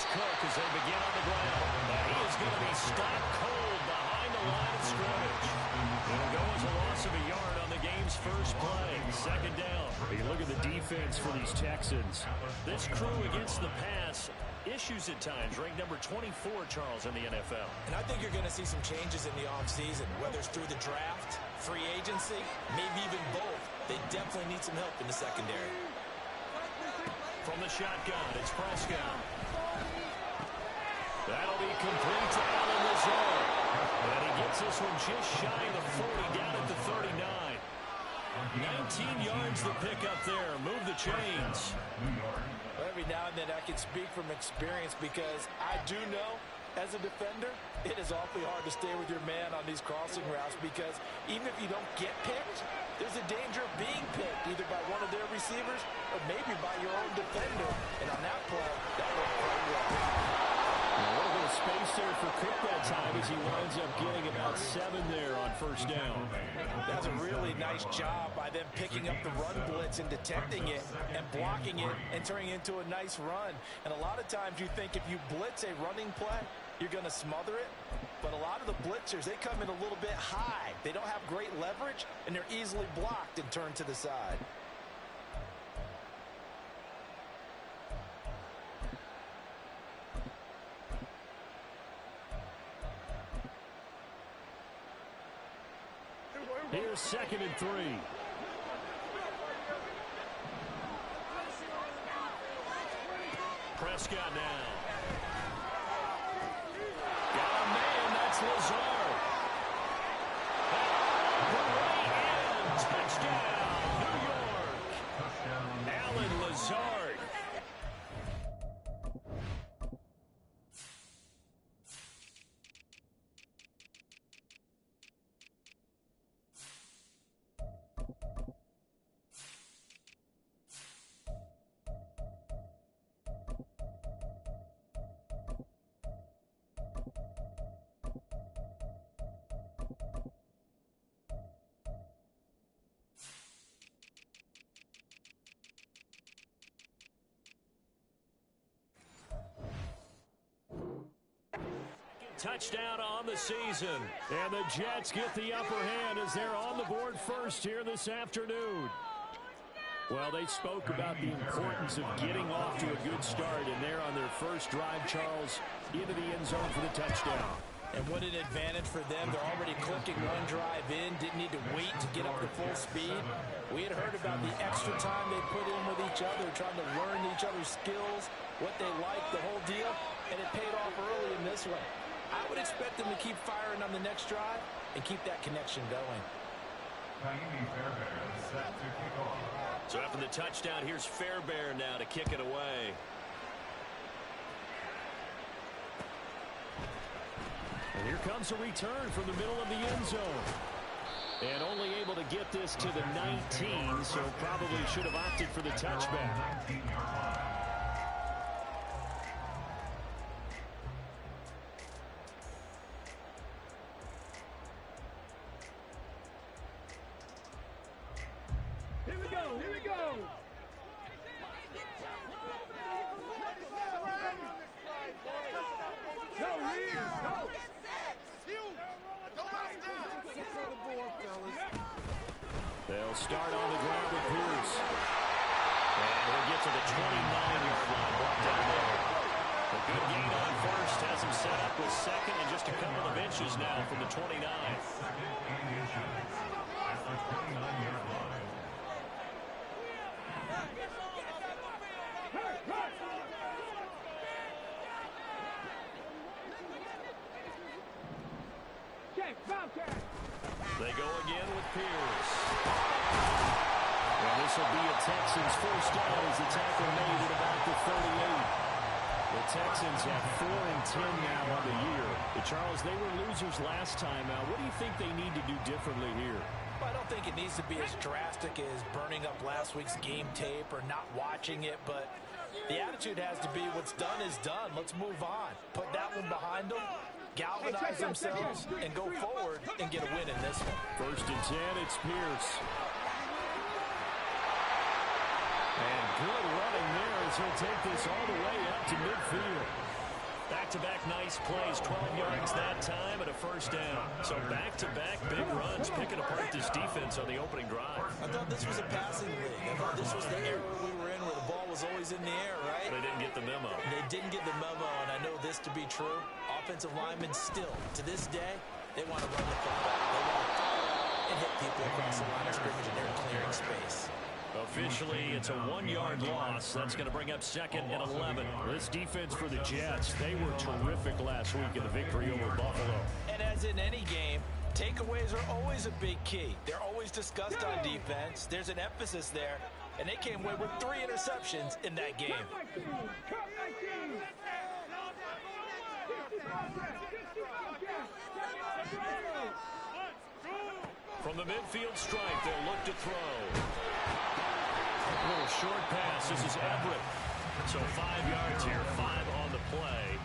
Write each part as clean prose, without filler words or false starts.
is Cook as they begin on the ground. And he is going to be stopped cold behind the line of scrimmage. It'll go as a loss of a yard on the game's first play. Second down. You look at the defense for these Texans. This crew against the pass, issues at times, ranked number 24, Charles, in the NFL. And I think you're going to see some changes in the offseason, whether it's through the draft, free agency, maybe even both. They definitely need some help in the secondary. From the shotgun, it's Prescott. That'll be complete to Alan Lazard. And he gets this one just shy of the 40, down at the 39. 19 yards to pick up there. Move the chains. Every now and then I can speak from experience because I do know, as a defender, it is awfully hard to stay with your man on these crossing routes because even if you don't get picked, there's a danger of being picked either by one of their receivers or maybe by your own defender. And on that play, that worked quite well. A little bit of space there for Cook that time as he winds up getting about 7 there on first down. That's a really nice job by them picking up the run blitz and detecting it and blocking it and turning it into a nice run. And a lot of times you think if you blitz a running play, you're going to smother it. But a lot of the blitzers, they come in a little bit high. They don't have great leverage, and they're easily blocked and turned to the side. Here's 2nd and 3. Prescott now. Got a man, that's Lazard. And touchdown, New York. Alan Lazard. Touchdown on the season. And the Jets get the upper hand as they're on the board first here this afternoon. Well, they spoke about the importance of getting off to a good start, and they're on their first drive, Charles, into the end zone for the touchdown. And what an advantage for them. They're already clicking one drive in, didn't need to wait to get up to full speed. We had heard about the extra time they put in with each other, trying to learn each other's skills, what they like, the whole deal, and it paid off early in this one. I would expect them to keep firing on the next drive and keep that connection going. So after the touchdown, here's Fairbairn now to kick it away. And here comes a return from the middle of the end zone. And only able to get this to the 19, so probably should have opted for the touchback. Here we go, here we go. They'll start on the ground with Pierce. And we'll get to the 29-yard line. Brought down there. A good gain on first has him set up with second and just a couple of inches now from the 29. They go again with Pierce. And this will be a Texans first down as the tackle made at about the 38. The Texans have 4-10 now on the year. Charles, they were losers last time out. What do you think they need to do differently here? Well, I don't think it needs to be as drastic as burning up last week's game tape or not watching it, but the attitude has to be what's done is done. Let's move on. Put that one behind them, galvanize themselves, and go forward and get a win in this one. 1st and 10, it's Pierce. And good running there as as he'll take this all the way up to midfield. Back-to-back nice plays, 12 yards that time and a first down. So back-to-back big runs, picking apart this defense on the opening drive. I thought this was a passing league. I thought this was the era we were in where the ball was always in the air, right? They didn't get the memo. They didn't get the memo, and I know this to be true. Offensive linemen still, to this day, they want to run the football. They want to fire out and hit people across the line of scrimmage, and they're clearing space. Officially, it's a 1-yard loss. That's going to bring up 2nd and 11. This defense for the Jets, they were terrific last week in the victory over Buffalo. And as in any game, takeaways are always a big key. They're always discussed on defense. There's an emphasis there, and they came away with 3 interceptions in that game. From the midfield stripe, they'll look to throw. A little short pass. This is Everett. So 5 yards here, 5 on the play.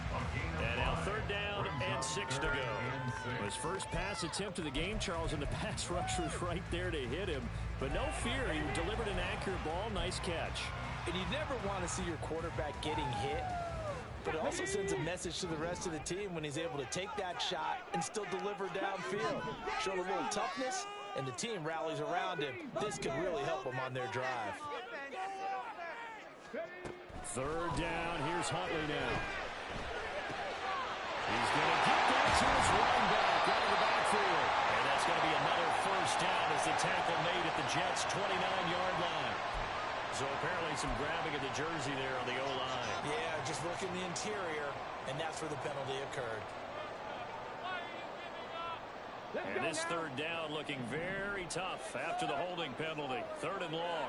And now 3rd down and 6 to go. His first pass attempt of the game, Charles, and the pass rush was right there to hit him. But no fear, he delivered an accurate ball. Nice catch. And you never want to see your quarterback getting hit. But it also sends a message to the rest of the team when he's able to take that shot and still deliver downfield. Show a little toughness, and the team rallies around him. This could really help them on their drive. 3rd down. Here's Huntley now. He's going to get that to his running back out of the backfield. And that's going to be another first down as the tackle made at the Jets' 29-yard line. So apparently some grabbing of the jersey there on the O-line. Yeah, just look in the interior, and that's where the penalty occurred. And this 3rd down looking very tough after the holding penalty. 3rd and long.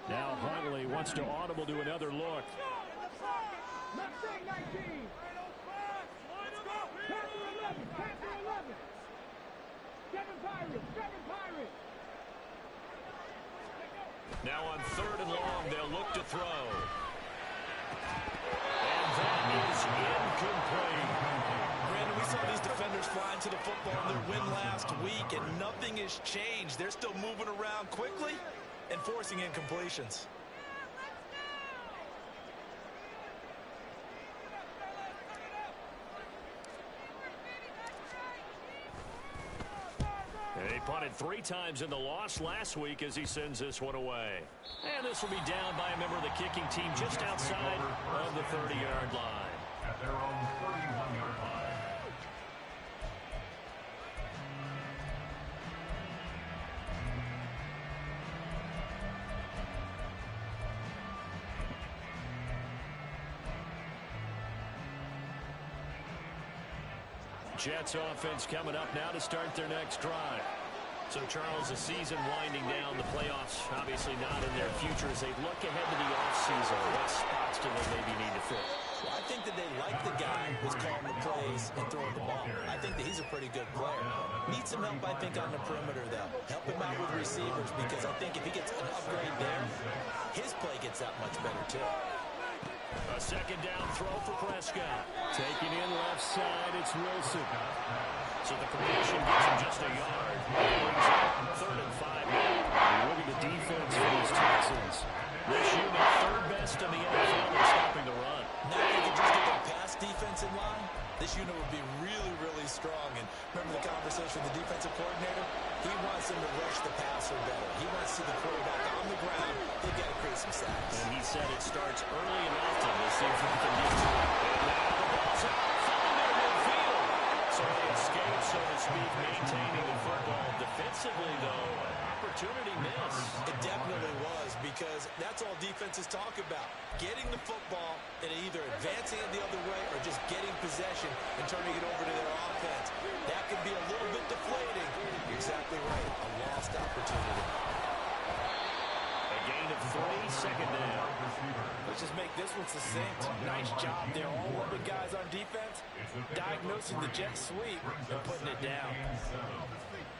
Now Huntley wants to audible to another look. Now on 3rd and long, they'll look to throw. And that is incomplete. Brandon, we saw these defenders flying to the football in their win last week, and nothing has changed. They're still moving around quickly and forcing incompletions. He punted 3 times in the loss last week as he sends this one away. And this will be down by a member of the kicking team just outside of the 30-yard line. At their own 31-yard line. Jets offense coming up now to start their next drive. So, Charles, the season winding down, the playoffs obviously not in their future as they look ahead to the offseason. What spots do they maybe need to fit? Well, I think that they like the guy who's calling the plays and throwing the ball. I think that he's a pretty good player. Needs some help, I think, on the perimeter, though. Help him out with receivers because I think if he gets an upgrade there, his play gets that much better, too. A 2nd down throw for Prescott. Taking in left side, it's Wilson. So the completion gets him just a yard. Brings up 3rd and 5 now. Look at the defense for these Texans. This unit 3rd best in the NFL in stopping the run. Now if they could just get their pass defense in line, this unit would be really, really strong. And remember the conversation with the defensive coordinator? He wants them to rush the passer better. He wants to see the quarterback on the ground. They've got to create some sacks. And he said it starts early and often. We'll see if we can get to it. And now the ball's out. Falling into midfield. So they escape, so to speak, maintaining the football. Defensively, though, opportunity miss. It definitely was because that's all defenses talk about. Getting the football and either advancing it the other way or just getting possession and turning it over to their offense. That could be a little bit deflating. You're exactly right. A lost opportunity. A gain of 3, 2nd down. Let's just make this one succinct. Nice job there. All 11 guys on defense diagnosing the jet sweep and putting it down.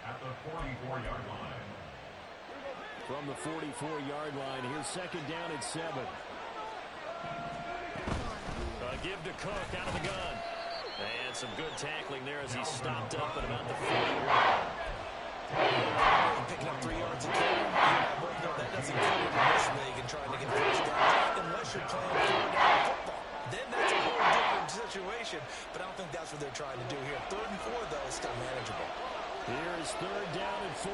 At the 44-yard line. From the 44-yard line, here's 2nd down and 7. Give to Cook out of the gun. And some good tackling there as he stopped up at about the 40-yard line. Picking up 3 yards a carry. That doesn't cut it in this league and trying to get first down unless you're playing 4-down football. Then that's a whole different situation, but I don't think that's what they're trying to do here. 3rd and 4, though, is still manageable. Here is 3rd down and 4.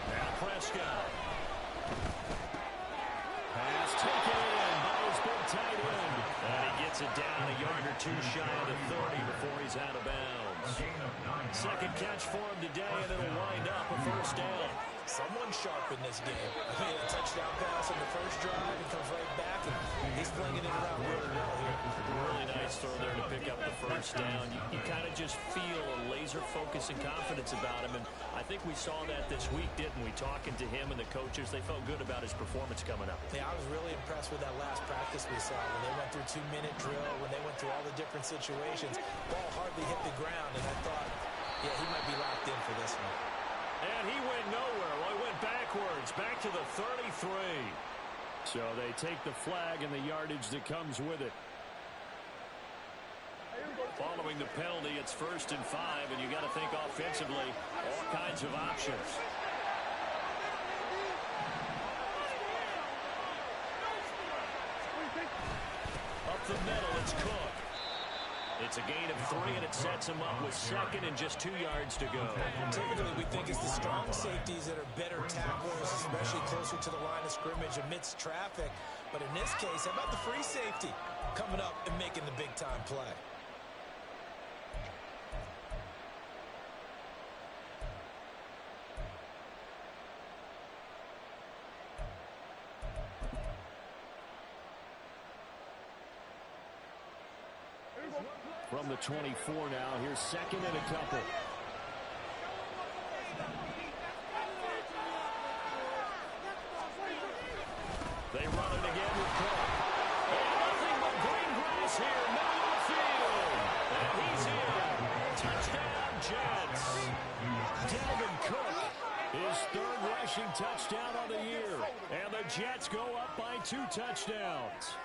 Now Prescott. Pass taken in by his big tight end. And he gets it down a yard or 2 shy of the 30 before he's out of bounds. 2nd catch for him today, and it'll wind up a 1st down. Someone sharp in this game. He had a touchdown pass on the first drive. He comes right back, and he's flinging it around really well here. Really nice throw there to pick up the 1st down. You kind of just feel a laser focus and confidence about him, and I think we saw that this week, didn't we? Talking to him and the coaches, they felt good about his performance coming up. Yeah, I was really impressed with that last practice we saw when they went through 2-minute drill, when they went through all the different situations. Ball hardly hit the ground, and I thought, yeah, he might be locked in for this one. And he went nowhere. Well, he went backwards, back to the 33. So they take the flag and the yardage that comes with it. Following the penalty, it's 1st and 5, and you got to think offensively, all kinds of options. Up the middle, it's Cook. It's a gain of 3, and it sets him up with 2nd and just 2 yards to go. Typically, we think it's the strong safeties that are better tacklers, especially closer to the line of scrimmage amidst traffic. But in this case, how about the free safety coming up and making the big-time play? From the 24 now, here's 2nd and a couple. They run it again with Cook. And nothing but green grass here, middle of the field. And he's in. Touchdown, Jets. Dalvin Cook, his 3rd rushing touchdown on the year. And the Jets go up by 2 touchdowns.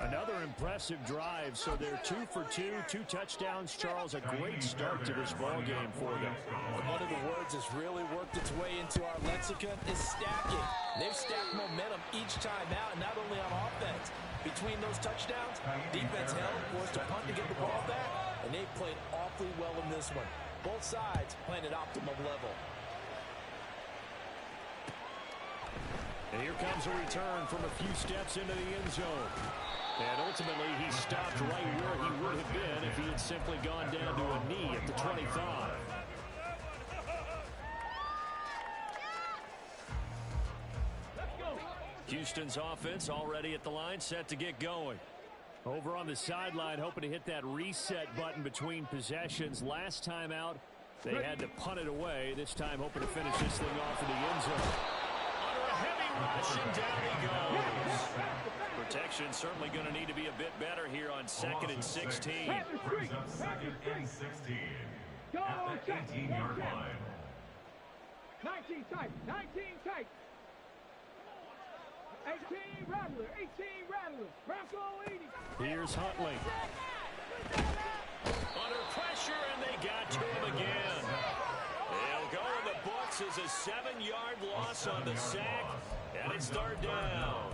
Another impressive drive, so they're 2 for 2, 2 touchdowns. Charles, a great start to this ball game for them. And one of the words that's really worked its way into our lexicon is stacking. They've stacked momentum each time out, and not only on offense. Between those touchdowns, defense held, forced a punt to get the ball back, and they've played awfully well in this one. Both sides playing at optimum level. And here comes a return from a few steps into the end zone. And ultimately, he stopped right where he would have been if he had simply gone down to a knee at the 25. Houston's offense already at the line, set to get going. Over on the sideline, hoping to hit that reset button between possessions. Last time out, they had to punt it away. This time, hoping to finish this thing off in the end zone. Under a heavy rush, and down he goes. Protection certainly going to need to be a bit better here on 2nd and 16. 2nd and 16. At the 18-yard line. 19 tight, 19 tight. 18 Rattler, 18 Rattler. Bronco 80. Here's Huntley. Under pressure, and they got to him again. They'll go in the books as a 7-yard loss on the sack, and it's 3rd down.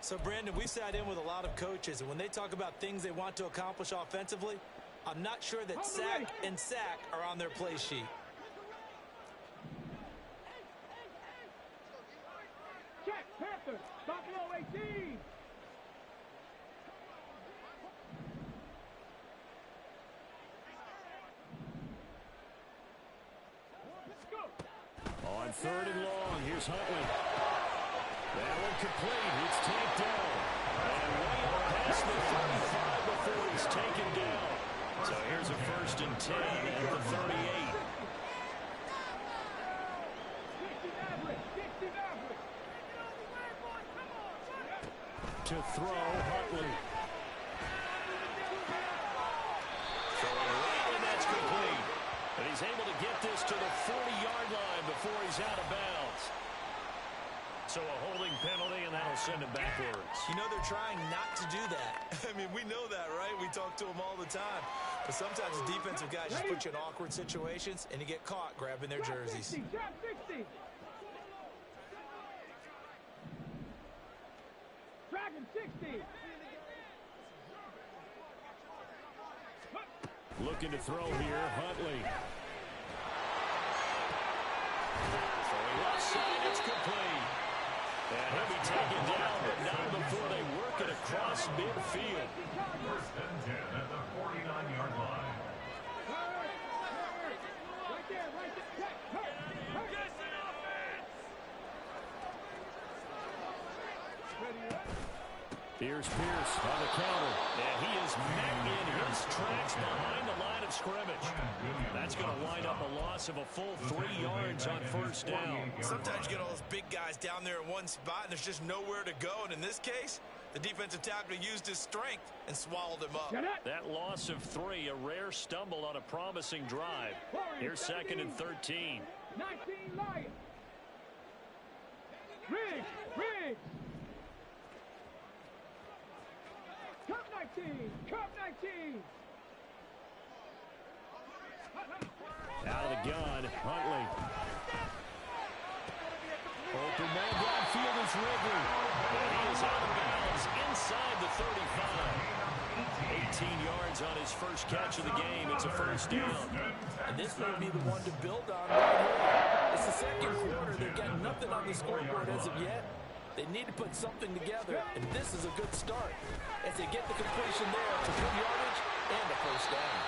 So, Brandon, we sat in with a lot of coaches, and when they talk about things they want to accomplish offensively, I'm not sure that sack and sack are on their play sheet. Check, Panther, Buffalo 18. Let's go. On 3rd and long, here's Huntley. That one complete. It's tapped down. And way up past the 35 before he's taken down. So here's a 1st and 10 at the 38. To throw, Huntley. Throwing right, and that's complete. And he's able to get this to the 40-yard line before he's out of bounds. So a holding penalty, and that'll send him backwards. You know they're trying not to do that. I mean, we know that, right? We talk to them all the time. But sometimes the defensive guys just put you in awkward situations, and you get caught grabbing their jerseys. 60, drop 60. Dragon 60. Looking to throw here, Huntley. Throwing left side, it's complete. And he'll be taken down, but not before they work it across midfield. First and 10 at the 49-yard line. Right there, right there. Here's Pierce on the counter. And he is met in his tracks behind the line of scrimmage. That's going to wind up a loss of a full 3 yards on first down. Sometimes you get all those big guys down there in one spot, and there's just nowhere to go. And in this case, the defensive tackle used his strength and swallowed him up. That loss of 3, a rare stumble on a promising drive. Here's 2nd and 13. 19 Lions. Riggs. Cup 19. Out of the gun, Huntley. Open man downfield is Ridley. And he is out of bounds inside the 35. 18 yards on his first catch of the game. It's a first down. And this may be the one to build on right here. It's the second quarter. They've got nothing on the scoreboard as of yet. They need to put something together, and this is a good start as they get the completion there for good yardage and a first down.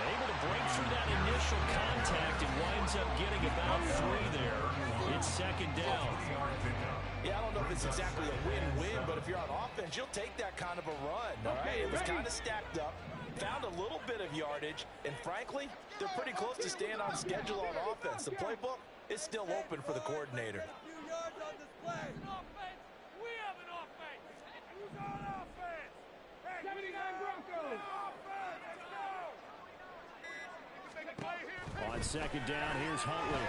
Able to break through that initial contact and winds up getting about 3 there. It's 2nd down. Yeah, I don't know if it's exactly a win-win, but if you're on offense, you'll take that kind of a run, all right? It was kind of stacked up, found a little bit of yardage, and frankly, they're pretty close to staying on schedule on offense. The playbook is still open for the coordinator. We have an offense. Who's on offense? 79 Broncos. On 2nd down, here's Huntley.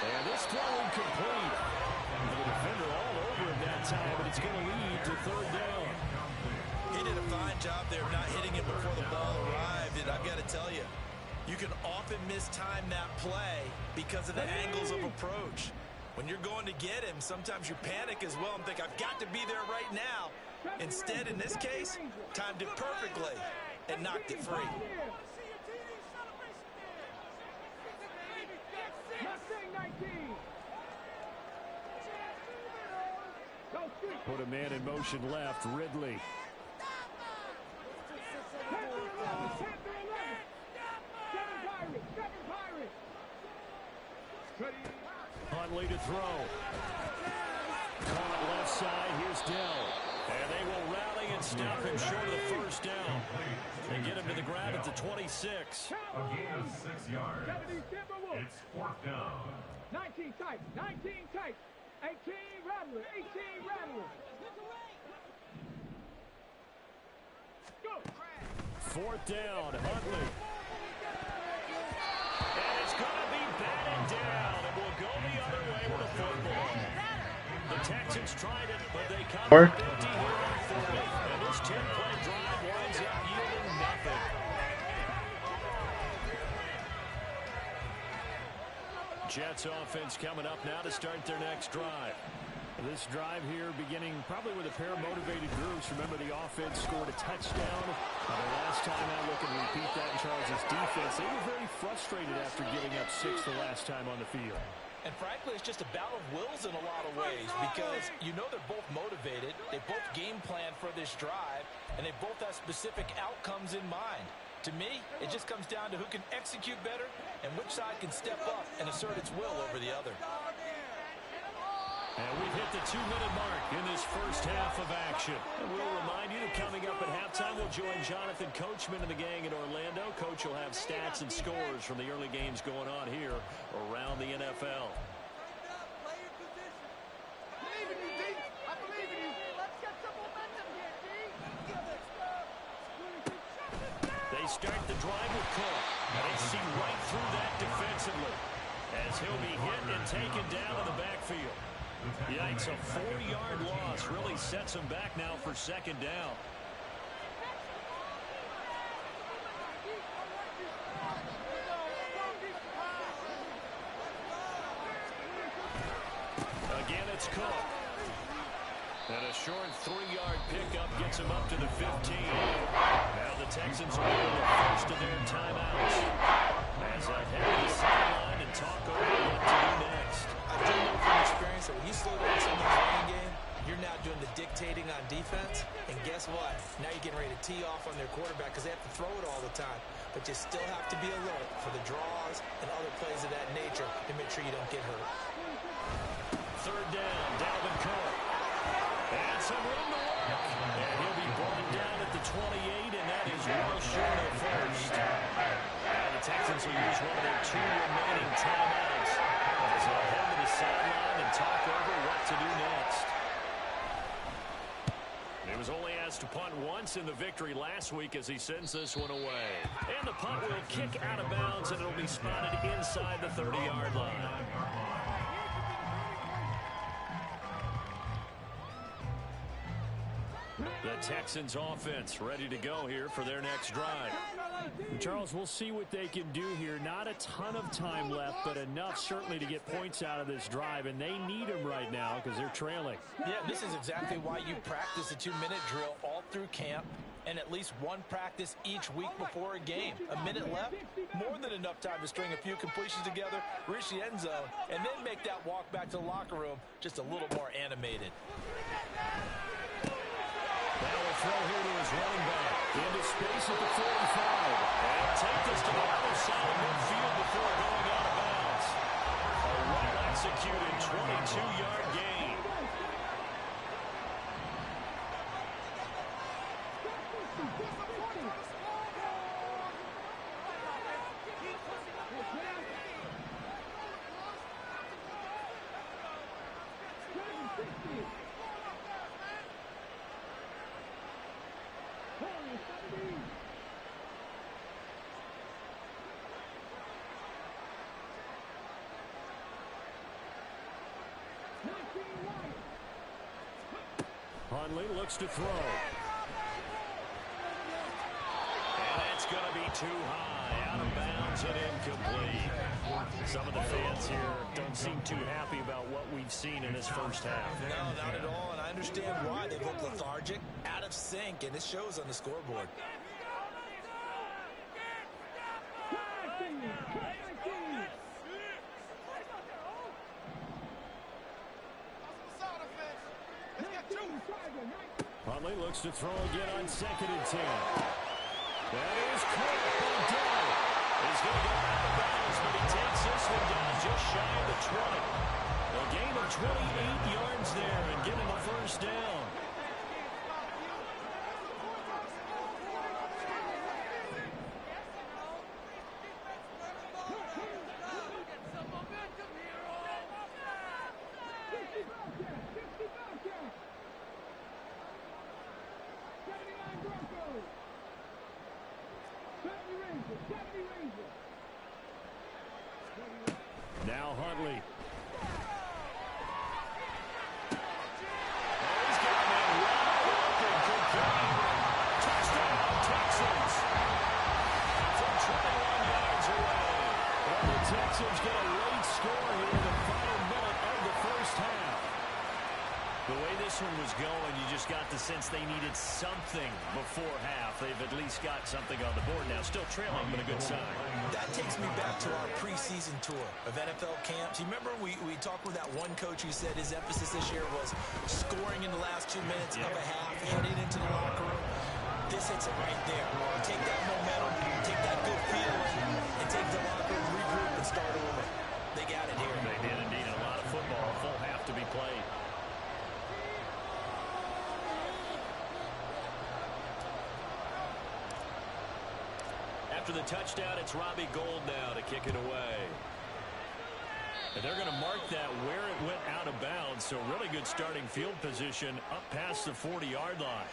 And this throw incomplete. The defender all over him that time, but it's going to lead to 3rd down. He did a fine job there of not hitting him before the ball arrived, and I've got to tell you, you can often mistime that play because of the angles of approach. When you're going to get him, sometimes you panic as well and think, I've got to be there right now. Instead, in this case, timed it perfectly and knocked it free. Put a man in motion left, Ridley. Huntley to throw. Caught left side, here's Dell. And they will rally and stop him short of the first down. They get him to the ground at the 26. A gain of 6 yards. It's 4th down. 19 tight, 18 Rattler, 18 Rattler. Go. 4th down, Huntley. And it's going to be batted down. It will go the other way with a football. The Texans tried it, but they come up empty here on 40. And this 10-play drive winds up yielding nothing. Jets offense coming up now to start their next drive. This drive here beginning probably with a pair of motivated groups. Remember, the offense scored a touchdown. The last time out, looking to repeat that in Charles' defense. They were very frustrated after giving up 6 the last time on the field. And frankly, it's just a battle of wills in a lot of ways because you know they're both motivated. They both game plan for this drive, and they both have specific outcomes in mind. To me, it just comes down to who can execute better and which side can step up and assert its will over the other. And we've hit the 2-minute mark in this first half of action. And we'll remind you that coming up at halftime, we'll join Jonathan Coachman and the gang in Orlando. Coach will have stats and scores from the early games going on here around the NFL. They start the drive with Cook. And they see right through that defensively. as he'll be hit and taken down in the backfield. Yikes, a 4-yard loss really sets him back now for second down. Again, it's Cook. And a short 3-yard pickup gets him up to the 15. Now the Texans are on the first of their timeouts, as I head to the sideline and talk over what to do next. I do know from experience that when you slow down someone's running game, you're now doing the dictating on defense. And guess what? Now you're getting ready to tee off on their quarterback because they have to throw it all the time. But you still have to be alert for the draws and other plays of that nature to make sure you don't get hurt. Third down, Dalvin Cook. And some room to work. And he'll be brought down at the 28, and that is well short of first. And the Texans will use one of their 2 remaining timeouts as they'll head to the sideline and talk over what to do next. He was only asked to punt once in the victory last week as he sends this one away. And the punt will kick out of bounds, and it'll be spotted inside the 30-yard line. The Texans offense ready to go here for their next drive. Charles, we'll see what they can do here. Not a ton of time left, but enough certainly to get points out of this drive, and they need them right now because they're trailing. Yeah, this is exactly why you practice a 2-minute drill all through camp and at least one practice each week before a game. A minute left, more than enough time to string a few completions together, reach the end zone, and then make that walk back to the locker room just a little more animated. Now a throw here to his running back. Into space at the 45. And take this to the other side of midfield before going out of bounds. A well-executed 22-yard gain. Hundley looks to throw. And that's going to be too high. Out of bounds and incomplete. Some of the fans here don't seem too happy about what we've seen in this first half. No, not at all, and I understand why. They look lethargic, out of sync, and it shows on the scoreboard. Huntley looks to throw again on 2nd and 10. That is caught by Dell. He's going to go out of bounds, but he takes this one down just shy of the 20. A gain of 28 yards there and getting the first down. Now Huntley. He's got that wide open complete. Touchdown, Texans. From 21 yards away. Well, the Texans get a late score here in the final minute of the first half. The way this one was going, you just got the sense they needed something before half. They've at least got something on the board now. Still trailing, but a good sign. That takes me back to our preseason tour of NFL camps. You remember we talked with that one coach who said his emphasis this year was scoring in the last 2 minutes of a half, heading into the locker room. This hits it right there. Take that momentum, take that good feeling, and take the locker room, regroup, and start over. They got it here. They did indeed. A lot of football, a full half to be played. After the touchdown, it's Robbie Gould now to kick it away. And they're going to mark that where it went out of bounds, so really good starting field position up past the 40-yard line.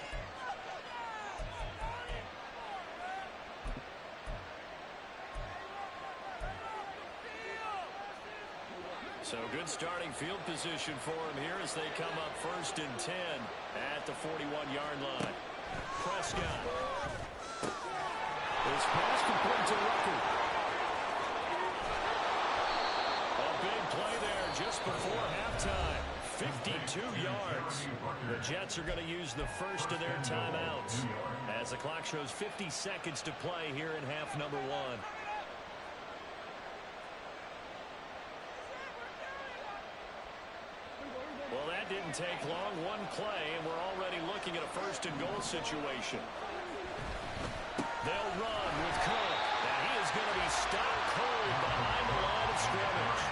So good starting field position for him here as they come up 1st and 10 at the 41-yard line. Prescott. His pass complete to Rucker. A big play there just before halftime. 52 yards. The Jets are going to use the first of their timeouts as the clock shows 50 seconds to play here in half number 1. Well, that didn't take long. One play, and we're already looking at a 1st and goal situation. They'll run with Cook. And he is going to be stopped cold behind the line of scrimmage.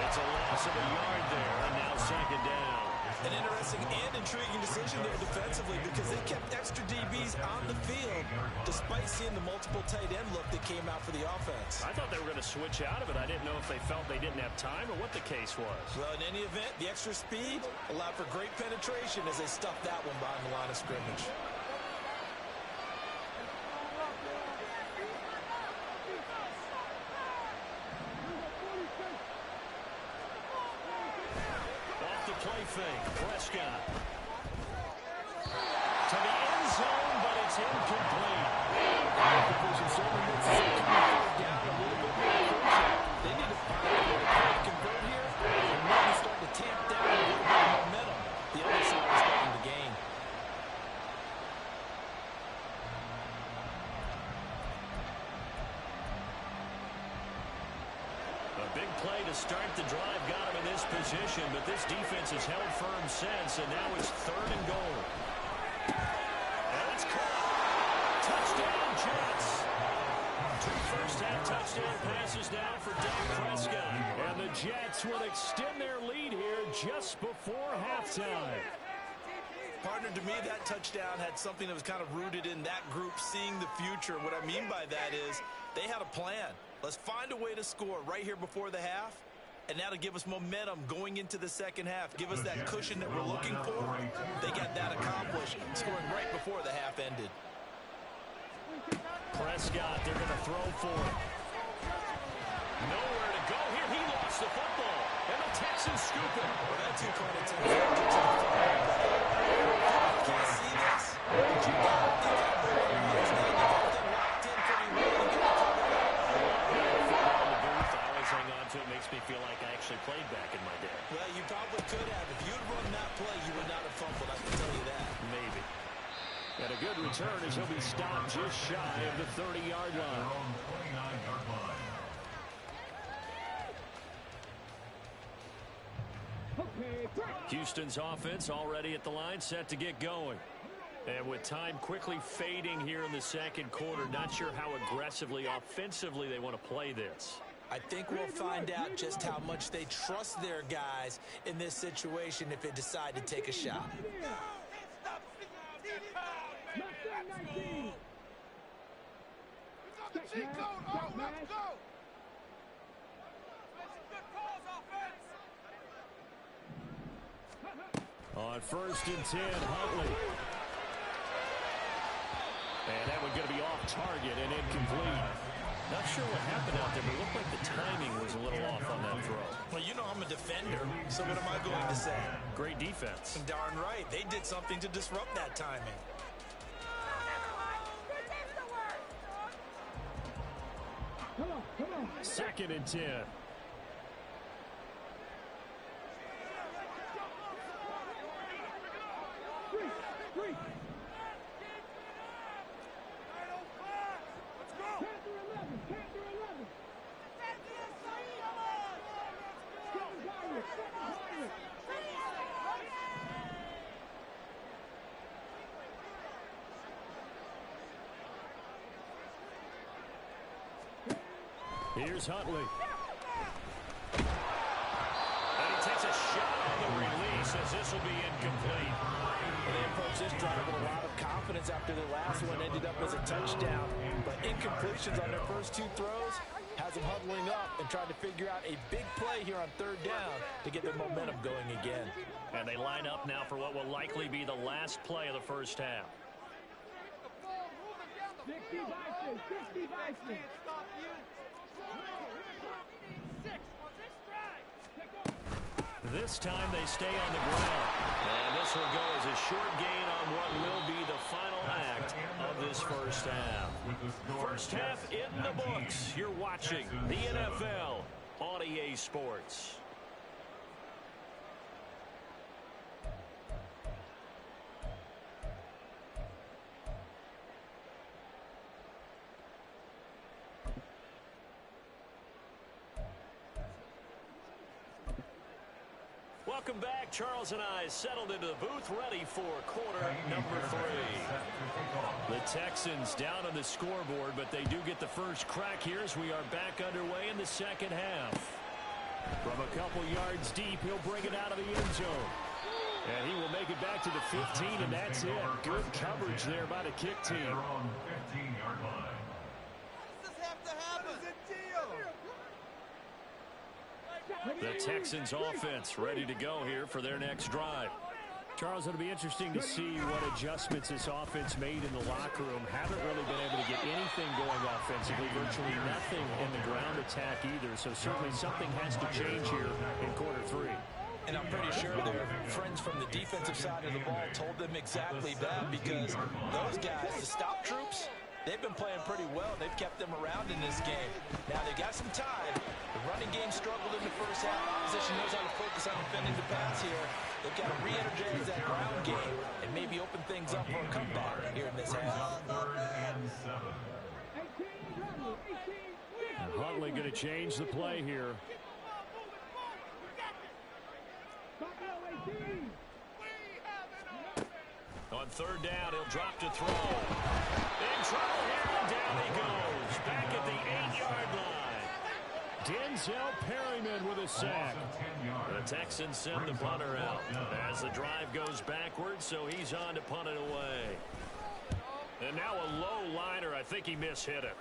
It's a loss of a yard there, and now 2nd down. An interesting and intriguing decision there defensively because they kept extra DBs on the field despite seeing the multiple tight end look that came out for the offense. I thought they were going to switch out of it. I didn't know if they felt they didn't have time or what the case was. Well, in any event, the extra speed allowed for great penetration as they stuffed that one behind the line of scrimmage. Play fake. Prescott. To the end zone, but it's incomplete. They need to find a way to convert here and really start to tamp down a little bit of momentum. The other side is starting to gain. A big play to start the drive got him in this position, but this defense has held firm since, and now it's 3rd and goal. And it's caught. Touchdown, Jets. 2 first-half touchdown passes now for Dak Prescott. And the Jets will extend their lead here just before halftime. Partner, to me, that touchdown had something that was kind of rooted in that group seeing the future. What I mean by that is they had a plan. Let's find a way to score right here before the half. And now to give us momentum going into the 2nd half. Give us that cushion that we're looking for. They got that accomplished, scoring right before the half ended. Prescott, they're going to throw for it. Nowhere to go here. He lost the football. And the Texans scoop it. Well, that 2 point attempt to the football. You can't see this. But you got to think out the way you stand. You got them locked in pretty well. You got to hang on to it. Makes me feel like I actually played back in my day. Well, you probably could have. If you'd run that play, you would not have fumbled. I can tell you that. Maybe. And a good return as he'll be stopped just shy of the 30-yard line. Houston's offense already at the line, set to get going. And with time quickly fading here in the 2nd quarter, not sure how aggressively, offensively they want to play this. I think we'll find out just how much they trust their guys in this situation if they decide to take a shot. On 1st and 10, Huntley. And that one going to be off target and incomplete. Not sure what happened out there, but it looked like the timing was a little off on that throw. Well, you know I'm a defender, so what am I going to say? Great defense. Darn right. They did something to disrupt that timing. Come on. 2nd and 10. Three. Here's Huntley. And he takes a shot on the release as this will be incomplete. They approached this drive with a lot of confidence after their last one ended up as a touchdown. But incompletions on their first 2 throws has them huddling up and trying to figure out a big play here on 3rd down to get their momentum going again. And they line up now for what will likely be the last play of the first half. 60 Bison. This time they stay on the ground. And this will go as a short gain on what will be the final act of this first half. First half in the books. You're watching the NFL on EA Sports. Welcome back. Charles and I settled into the booth, ready for quarter number 3. The Texans down on the scoreboard, but they do get the first crack here as we are back underway in the second half. From a couple yards deep, he'll bring it out of the end zone. And he will make it back to the 15, and that's it. Good coverage there by the kick team. The Texans offense ready to go here for their next drive. Charles, it'll be interesting to see what adjustments this offense made in the locker room. Haven't really been able to get anything going offensively, virtually nothing in the ground attack either. So certainly something has to change here in quarter 3. And I'm pretty sure their friends from the defensive side of the ball told them exactly that, because those guys, the stop troops, they've been playing pretty well. They've kept them around in this game. Now they've got some time. The running game struggled in the first half. Opposition knows how to focus on defending the pass here. They've got to re-energize that ground game and maybe open things up for a comeback here in this half. And Huntley going to change the play here. On third down, he'll drop to throw. In trouble here, and down he goes. Back at the 8-yard line. Denzel Perryman with a sack. The Texans send the punter out as the drive goes backwards, so he's on to punt it away. And now a low liner. I think he mishit it.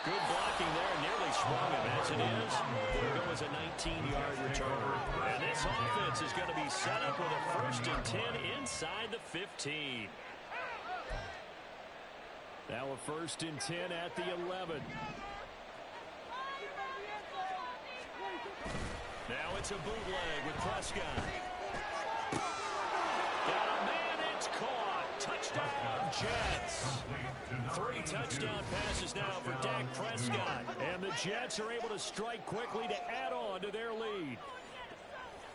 Good blocking there, nearly sprung him. As it is, there goes a 19-yard return. And this offense is going to be set up with a 1st and 10 inside the 15. Now a 1st and 10 at the 11. Now it's a bootleg with Prescott. Got a man, it's caught. Touchdown, Jets. 3 touchdown passes now for Dak Prescott. And the Jets are able to strike quickly to add on to their lead.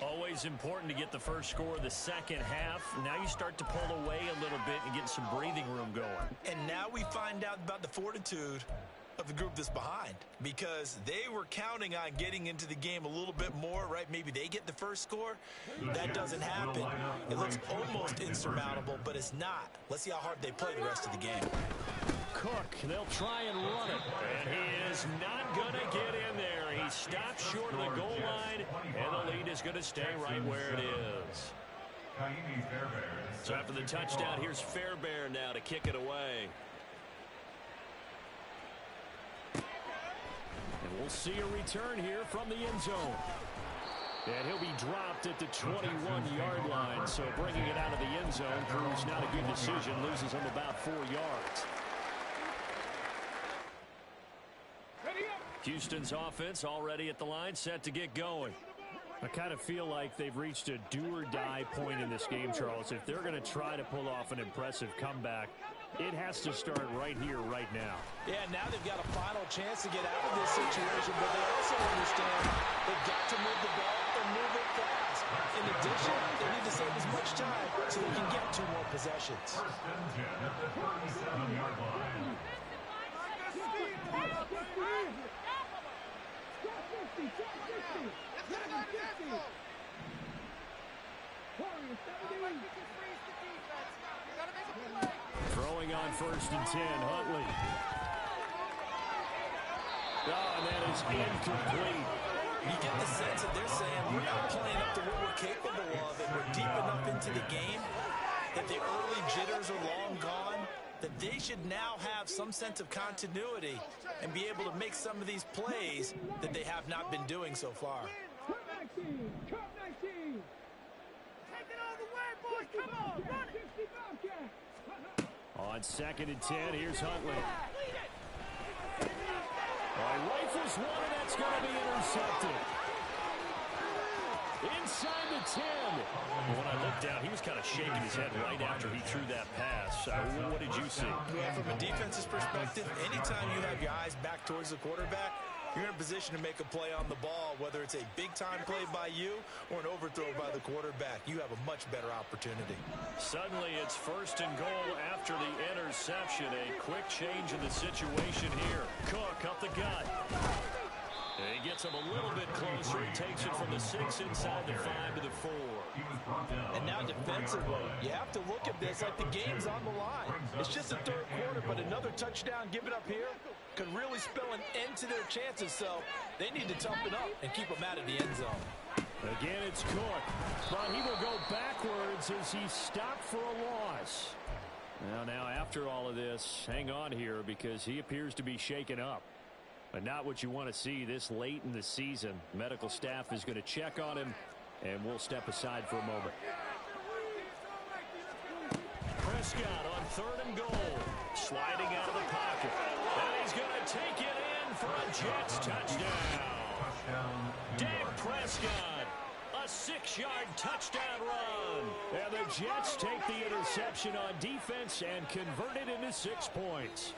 Always important to get the first score of the second half. Now you start to pull away a little bit and get some breathing room going. And now we find out about the fortitude of the group that's behind, because they were counting on getting into the game a little bit more, right? Maybe they get the first score. That doesn't happen. It looks almost insurmountable, but it's not. Let's see how hard they play the rest of the game. Cook, they'll try and run it. And he is not going to get in there. He stops short of the goal line, and the lead is going to stay right where it is. So after the touchdown, here's Fairbairn now to kick it away. And we'll see a return here from the end zone. And he'll be dropped at the 21-yard line. So bringing it out of the end zone proves not a good decision. Loses him about 4 yards. Houston's offense already at the line, set to get going. I kind of feel like they've reached a do-or-die point in this game, Charles. If they're going to try to pull off an impressive comeback, it has to start right here, right now. Yeah, now they've got a final chance to get out of this situation, but they also understand they've got to move the ball and move it fast. In addition, they need to save as much time so they can get 2 more possessions. 1st and 10 at the 37-yard line. Throwing on 1st and 10, Huntley. Oh, and that is incomplete. You get the sense that they're saying we're not playing up to what we're capable of, and we're deep enough into the game that the early jitters are long gone, that they should now have some sense of continuity and be able to make some of these plays that they have not been doing so far. On 2nd and 10, here's Huntley. Well, he rifles one, and that's going to be intercepted. Inside the 10. Well, when I looked down, he was kind of shaking his head right after he threw that pass. What did you see? Well, from a defense's perspective, anytime you have your eyes back towards the quarterback, you're in a position to make a play on the ball, whether it's a big-time play by you or an overthrow by the quarterback. You have a much better opportunity. Suddenly, it's 1st and goal after the interception. A quick change in the situation here. Cook up the gut. And he gets him a little bit closer. He takes it from the 6 inside the 5 to the 4. And now defensively, you have to look at this like the game's on the line. It's just the 3rd quarter, but another touchdown given up here could really spell an end to their chances. So they need to toughen up and keep them out of the end zone. Again, it's Cook. But he will go backwards as he stopped for a loss. Now after all of this, hang on here because he appears to be shaken up. But not what you want to see this late in the season. Medical staff is going to check on him, and we'll step aside for a moment. Prescott on 3rd and goal. Sliding out of the pocket. And he's going to take it in for a Jets touchdown. Dak Prescott. A 6-yard touchdown run. And the Jets take the interception on defense and convert it into 6 points.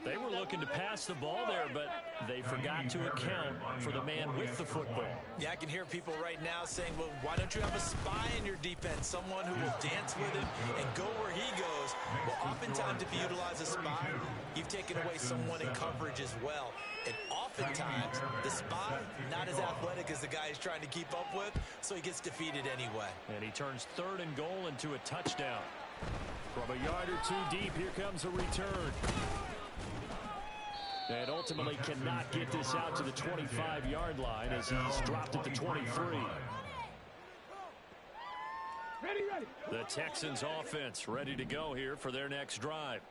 They were looking to pass the ball there, but they forgot to account for the man with the football. Yeah, I can hear people right now saying, well, why don't you have a spy in your defense, someone who will dance with him and go where he goes? Well, oftentimes if you utilize a spy, you've taken away someone in coverage as well. And oftentimes, the spy, not as athletic as the guy he's trying to keep up with, so he gets defeated anyway. And he turns 3rd and goal into a touchdown. From a yard or 2 deep, here comes a return. And ultimately cannot get this out to the 25-yard line as he's dropped at the 23. The Texans offense ready to go here for their next drive.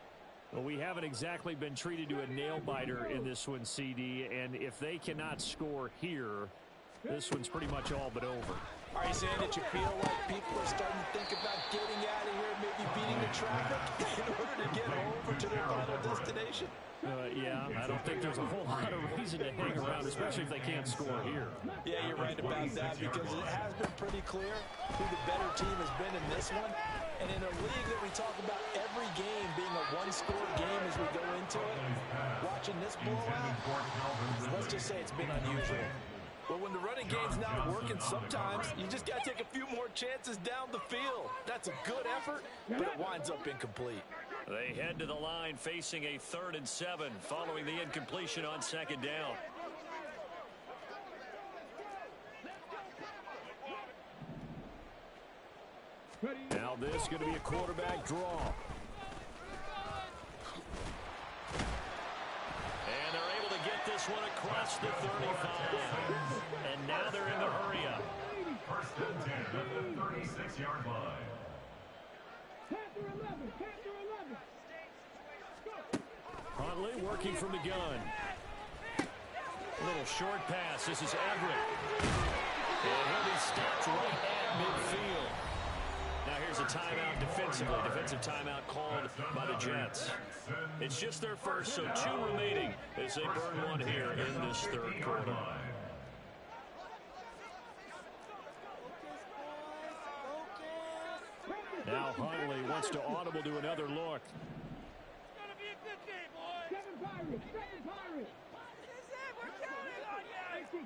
Well, we haven't exactly been treated to a nail-biter in this one, CD, and if they cannot score here, this one's pretty much all but over. Are you saying that you feel like people are starting to think about getting out of here, maybe beating the traffic in order to get over to their final destination? Yeah, I don't think there's a whole lot of reason to hang around, especially if they can't score here. Yeah, you're right about that because it has been pretty clear who the better team has been in this one. And in a league that we talk about every game being a one-score game as we go into it, watching this blowout, let's just say it's been unusual. But when the running game's not working, sometimes you just got to take a few more chances down the field. That's a good effort, but it winds up incomplete. They head to the line facing a 3rd and 7 following the incompletion on 2nd down. Now this is going to be a quarterback draw. And they're able to get this one across the 35. And now they're in the hurry up. 1st and 10 at the 36-yard line. Huntley working from the gun. A little short pass. This is Everett. And he'll be stopped right at midfield. Now here's a timeout defensively. Defensive timeout called by the Jets. It's just their first, so 2 remaining as they burn one here in this 3rd quarter. Now Huntley wants to audible to another look. It's gonna be a good game, boys. 7 Pirates. This is it. We're counting on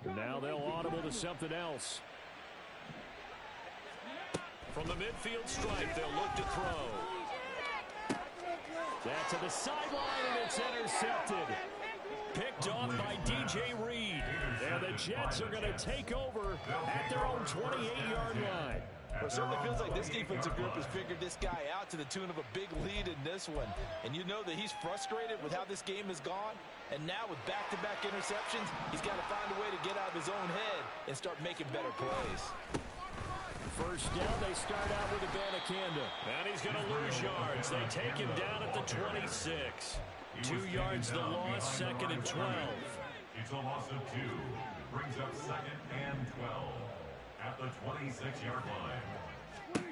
you. Now they'll audible to something else. From the midfield stripe, they'll look to throw. That's to the sideline, and it's intercepted. Picked off by DJ Reed. And the Jets are going to take over at their own 28-yard line. Well, it certainly feels like this defensive group has figured this guy out to the tune of a big lead in this one. And you know that he's frustrated with how this game has gone. And now with back-to-back interceptions, he's got to find a way to get out of his own head and start making better plays. First down, they start out with Abanikanda. And he's going to lose yards. They take him down at the 26. 2 yards the loss, 2nd and 12. It's a loss of 2. Brings up 2nd and 12 at the 26-yard line.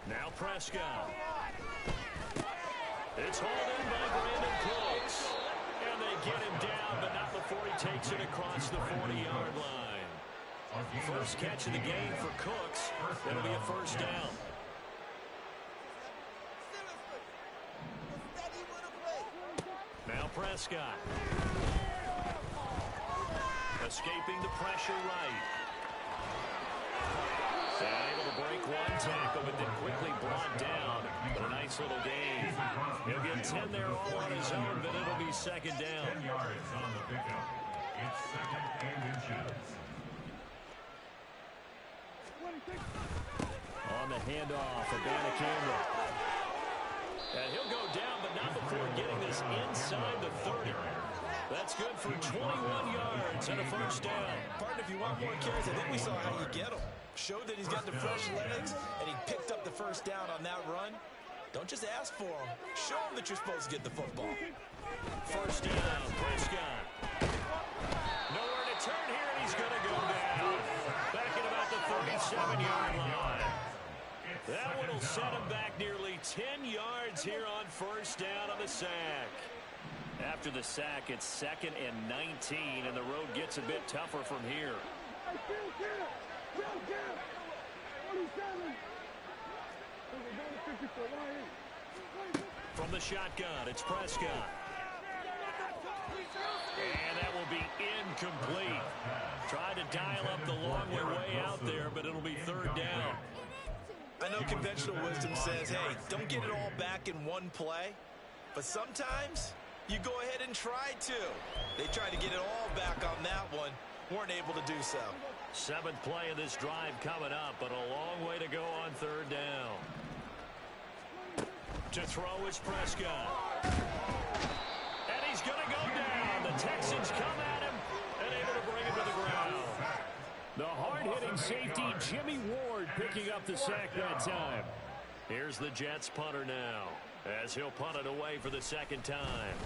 Now Prescott. It's hauled in by Brandon Cooks. And get him down, but not before he takes it across the 40-yard line. First catch of the game for Cooks. It'll be a first down. Now Prescott. Escaping the pressure right. And able to break one tackle, but then quickly brought down. But a nice little gain. He'll get 10 there all on his own, but it'll be second down. 10 yards on the pickup. It's second and inches. On the handoff, Abanikanda. And he'll go down, but not before getting this inside the 30. That's good for 21 yards and a first down. Partner, if you want more carries, I think we saw how you get them. Showed that he's got the fresh legs, and he picked up the first down on that run. Don't just ask for him. Show him that you're supposed to get the football. First down, Prescott. Nowhere to turn here, and he's going to go down. Back at about the 37-yard line. That one will set him back nearly 10 yards here on first down on the sack. After the sack, it's second and 19, and the road gets a bit tougher from here. From the shotgun, it's Prescott. And that will be incomplete. Tried to dial up the long way out there, but it'll be third down. I know conventional wisdom says, hey, don't get it all back in one play. But sometimes you go ahead and try to. They tried to get it all back on that one. Weren't able to do so. Seventh play of this drive coming up, but a long way to go on third down. To throw is Prescott. And he's going to go down. The Texans come at him and able to bring him to the ground. The hard-hitting safety, Jimmy Ward, picking up the sack that time. Here's the Jets punter now, as he'll punt it away for the second time.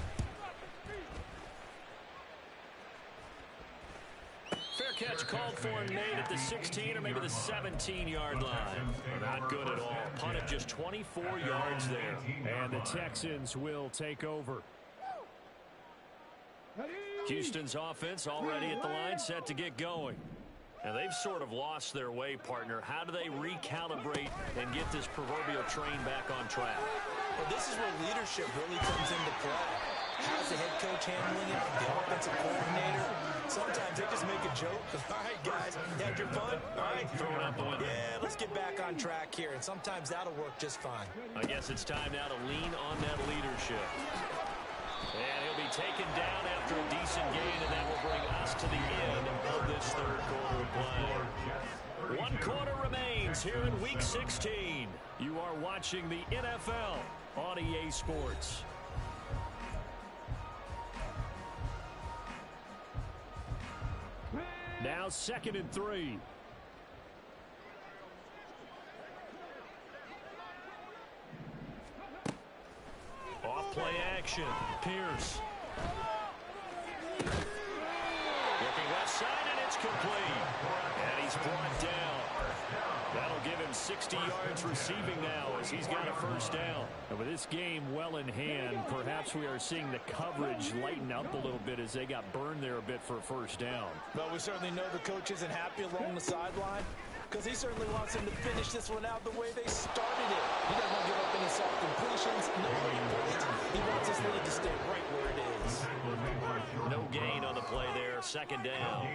Fair catch called for and made at the 16 or maybe the 17-yard line. Not good at all. Punted just 24 yards there. And the Texans will take over. Houston's offense already at the line, set to get going. And they've sort of lost their way, partner. How do they recalibrate and get this proverbial train back on track? Well, this is where leadership really comes into play. How's the head coach handling it? The offensive coordinator? Sometimes they just make a joke. All right, guys, you had your fun? All right, throw it out the window. Yeah, let's get back on track here. And sometimes that'll work just fine. I guess it's time now to lean on that leadership. And he'll be taken down after a decent gain, and that will bring us to the end of this third quarter of play. One quarter remains here in Week 16. You are watching the NFL on EA Sports. Now second and 3. Off play action. Pierce. Looking left side, and it's complete. And he's brought down. That'll give him 60 yards receiving now as he's got a first down. And with this game well in hand, perhaps we are seeing the coverage lighten up a little bit as they got burned there a bit for a first down. Well, we certainly know the coach isn't happy along the sideline because he certainly wants them to finish this one out the way they started it. He doesn't want to give up any soft completions, no late points. He wants his lead to stay right where it is. No gain on the play there, second down.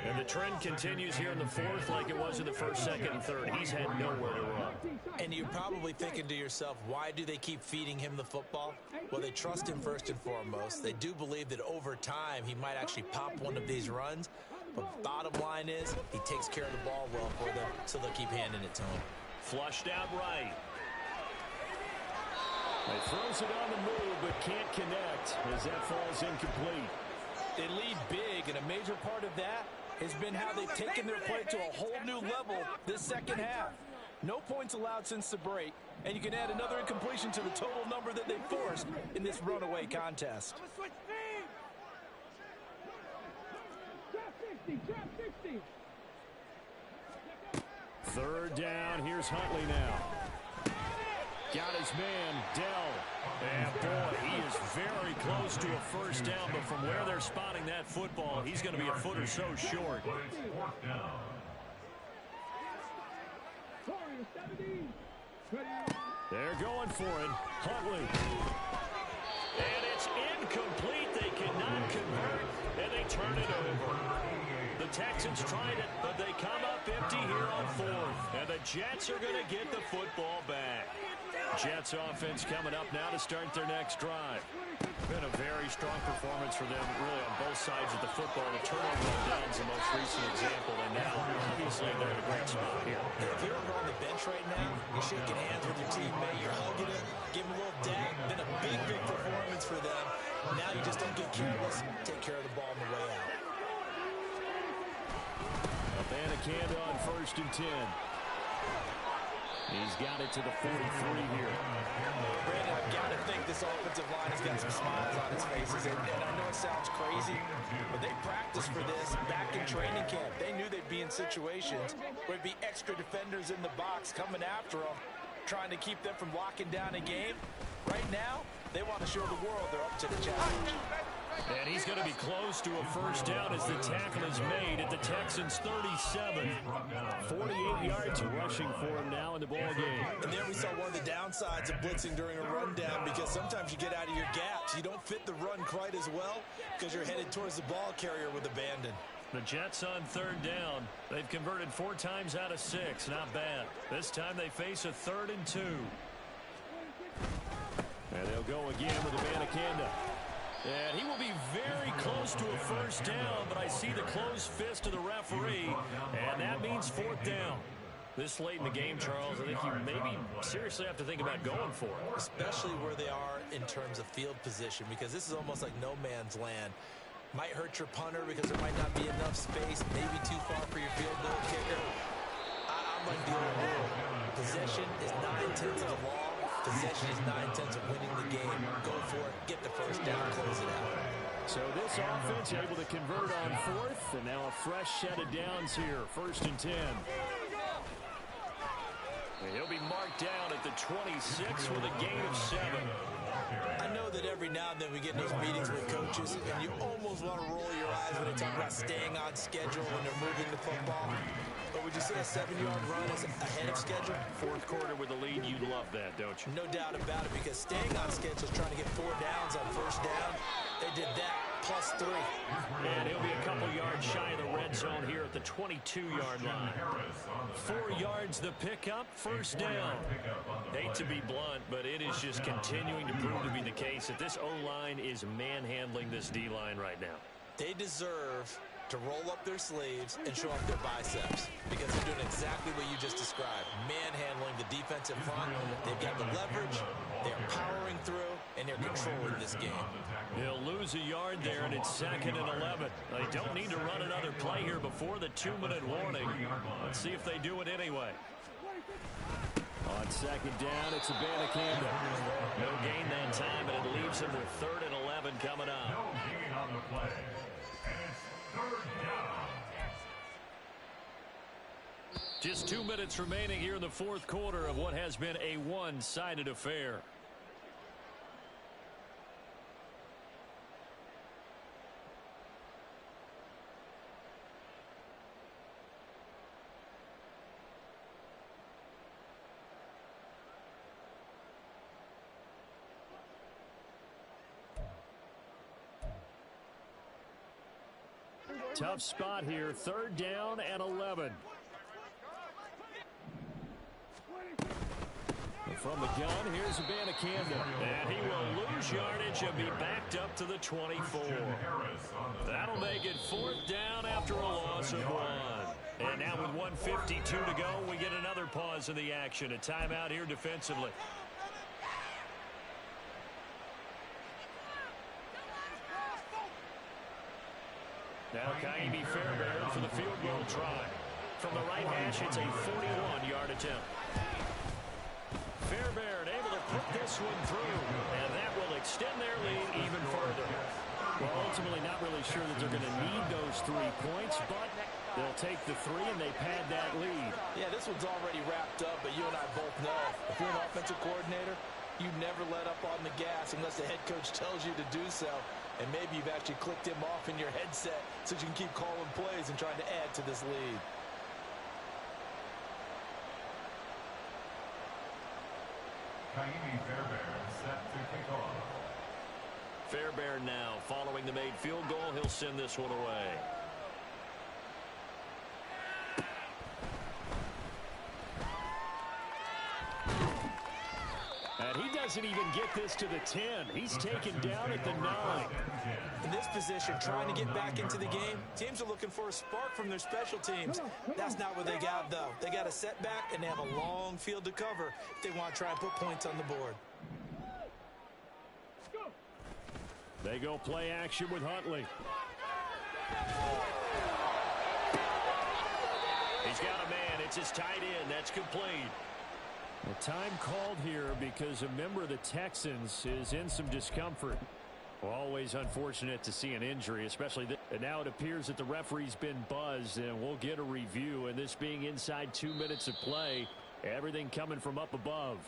And the trend continues here in the fourth like it was in the first, second, and third. He's had nowhere to run. And you're probably thinking to yourself, why do they keep feeding him the football? Well, they trust him first and foremost. They do believe that over time he might actually pop one of these runs. But bottom line is, he takes care of the ball well for them, so they'll keep handing it to him. Flushed out right. He throws it on the move, but can't connect as that falls incomplete. They lead big, and a major part of that has been how they've taken their play to a whole new level this second half. No points allowed since the break, and you can add another incompletion to the total number that they forced in this runaway contest. Third down, here's Huntley now. Got his man, Dell. And, boy, he is very close to a first down, but from where they're spotting that football, he's going to be a foot or so short. They're going for it. Huntley. And it's incomplete. They cannot convert, and they turn it over. The Texans tried it, but they come up empty here on fourth. And the Jets are going to get the football back. Jets offense coming up now to start their next drive. Been a very strong performance for them, really, on both sides of the football. The turnover on downs the most recent example, and now, obviously, they're in a great spot here. If you're on the bench right now, you're shaking hands with your teammate, you're hugging him, giving him a little dab. Been a big, big performance for them. Now you just don't get careless. Take care of the ball on the way out. Abanikanda on 1st and 10. He's got it to the 43 here. Brandon, I've got to think this offensive line has got some smiles on its faces. And I know it sounds crazy, but they practiced for this back in training camp. They knew they'd be in situations where it'd be extra defenders in the box coming after them, trying to keep them from locking down a game. Right now, they want to show the world they're up to the challenge. And he's going to be close to a first down as the tackle is made at the Texans' 37. 48 yards rushing for him now in the ball game. And there we saw one of the downsides of blitzing during a rundown, because sometimes you get out of your gaps. You don't fit the run quite as well because you're headed towards the ball carrier with abandon. The Jets on 3rd down. They've converted 4 times out of 6. Not bad. This time they face a 3rd and 2. And they'll go again with Abanikanda. And he will be very close to a first down, but I see the closed fist of the referee, and that means 4th down. This late in the game, Charles, I think you maybe seriously have to think about going for it. Especially where they are in terms of field position, because this is almost like no man's land. Might hurt your punter because there might not be enough space, maybe too far for your field goal kicker. I'm like the old rule. Possession is 9/10 of the law. Possession is 9/10 of winning the game. Go for it. Get the first down. Close it out. So this offense able to convert on 4th, and now a fresh set of downs here. 1st and 10. And he'll be marked down at the 26 with a gain of 7. I know that every now and then we get in those meetings with coaches, and you almost want to roll your eyes when they talk about staying on schedule when they're moving the football. But would you say a 7-yard run is ahead of schedule? 4th quarter with a lead, you love that, don't you? No doubt about it, because staying on schedule is trying to get 4 downs on first down. They did that plus 3. And he'll be a couple yards shy of the red zone here at the 22-yard line. 4 yards the pickup, first down. Hate to be blunt, but it is just continuing to prove to be the case that this O-line is manhandling this D-line right now. They deserve to roll up their sleeves and show off their biceps, because they're doing exactly what you just described, manhandling the defensive front. They've got the leverage, they're powering through, and they're controlling this game. He'll lose a yard there, and it's 2nd and 11. They don't need to run another play here before the 2-minute warning. Let's see if they do it anyway. On 2nd down, it's Abanikanda. No gain that time, and it leaves him with 3rd and 11 coming up. No gain on the play. And it's 3rd down. Just 2 minutes remaining here in the 4th quarter of what has been a one-sided affair. Tough spot here, 3rd down and 11. From the gun, here's Abanikanda. And he will lose yardage and be backed up to the 24. That'll make it 4th down after a loss of 1. And now with 1:52 to go, we get another pause in the action. A timeout here defensively. Now Kaimi Fairbairn for the field goal try. From the right hash, it's a 41-yard attempt. Fairbairn able to put this one through, and that will extend their lead even further. Well, ultimately not really sure that they're going to need those 3 points, but They'll take the 3, and they pad that lead. Yeah, this one's already wrapped up, but you and I both know if you're an offensive coordinator, you never let up on the gas unless the head coach tells you to do so. And maybe you've actually clicked him off in your headset so you can keep calling plays and trying to add to this lead. Kaimi Fairbairn set to kick off. Fairbairn now, following the made field goal, he'll send this one away. And he doesn't even get this to the 10. He's taken down at the 9. In this position, trying to get back into the game, teams are looking for a spark from their special teams. That's not what they got, though. They got a setback, and they have a long field to cover if they want to try and put points on the board. They go play action with Huntley. He's got a man. It's his tight end. That's complete. The time called here because a member of the Texans is in some discomfort. Well, always unfortunate to see an injury, especially and now it appears that the referee's been buzzed, and we'll get a review. And this being inside 2 minutes of play, everything coming from up above.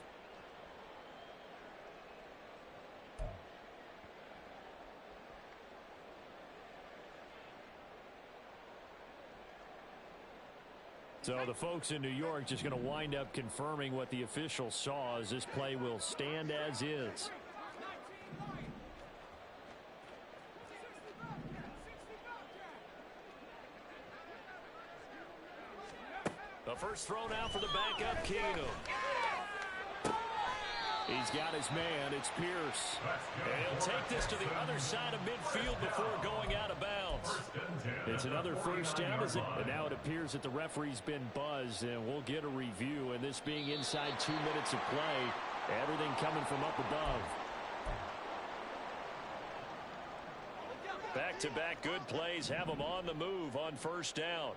So the folks in New York just going to wind up confirming what the official saw, as this play will stand as is. The first throw now for the backup, Keenum. He's got his man. It's Pierce. And he'll take this to the other side of midfield before going out of bounds. It's another first down. And now it appears that the referee's been buzzed, and we'll get a review. And this being inside 2 minutes of play, everything coming from up above. Back-to-back good plays have them on the move on first down.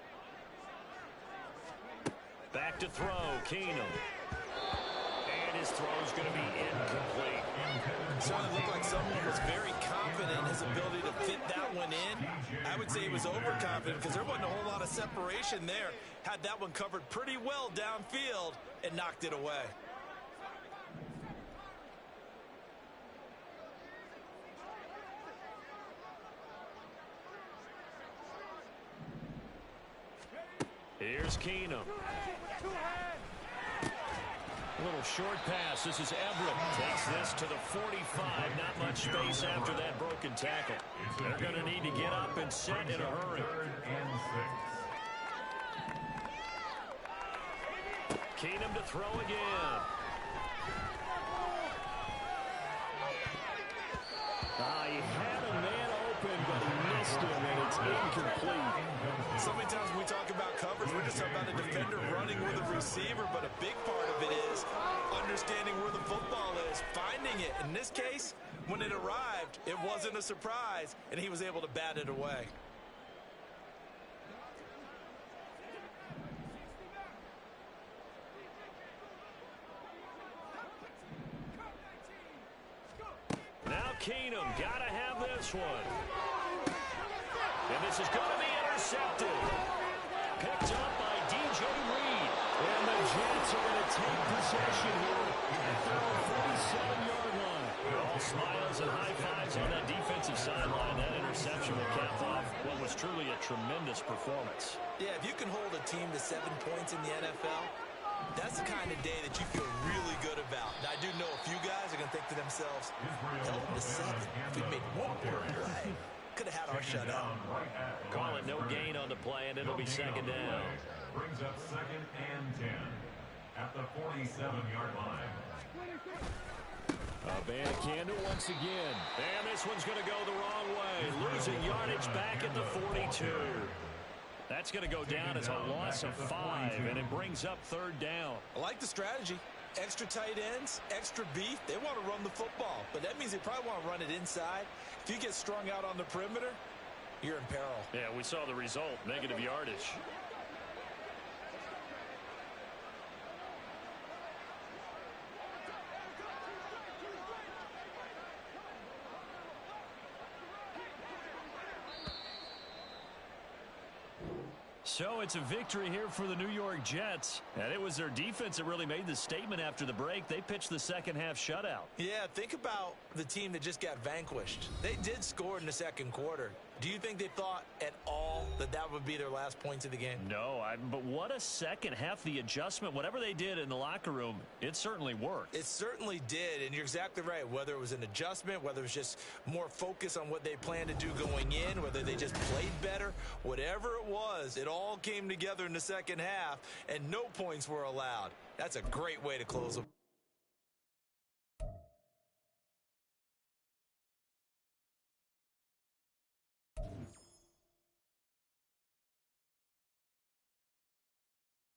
Back to throw, Keenum. And his throw's going to be incomplete. It certainly looked like someone was very confident in his ability to fit that one in. I would say he was overconfident because there wasn't a whole lot of separation there. Had that one covered pretty well downfield and knocked it away. Here's Keenum. A little short pass. This is Everett. Takes this to the 45. Not much space after that broken tackle. They're going to need to get up and set in a hurry. Keenum to throw again. He had a man open, but he missed him, and it's incomplete. So many times when we talk about coverage, we're just talking about a defender running with a receiver, but a big part of it is understanding where the football is, finding it. In this case, when it arrived, it wasn't a surprise, and he was able to bat it away. Now Keenum, gotta have this one. And this is going to be intercepted. Picked up by DJ Reed. And the Jets are going to take possession here at their 47-yard line. All smiles and high fives on that defensive sideline. That interception will cap off what was truly a tremendous performance. Yeah, if you can hold a team to 7 points in the NFL, that's the kind of day that you feel really good about. Now, I do know a few guys are going to think to themselves, held them to 7. If we'd made one more play, could have had our shutout. Call it no gain on the play, and it'll be second down. Brings up 2nd and 10 at the 47-yard line. Abanikanda once again. And this one's going to go the wrong way. Losing yardage back at the 42. That's going to go down as a loss of 5, and it brings up 3rd down. I like the strategy. Extra tight ends, extra beef. They want to run the football, but that means they probably want to run it inside. If you get strung out on the perimeter, you're in peril. Yeah, we saw the result, negative yardage. So it's a victory here for the New York Jets. And it was their defense that really made the statement after the break. They pitched the second half shutout. Yeah, think about the team that just got vanquished. They did score in the second quarter. Do you think they thought at all that that would be their last points of the game? No, but what a second half. The adjustment, whatever they did in the locker room, it certainly worked. It certainly did, and you're exactly right. Whether it was an adjustment, whether it was just more focus on what they planned to do going in, whether they just played better, whatever it was, it all came together in the second half, and no points were allowed. That's a great way to close them.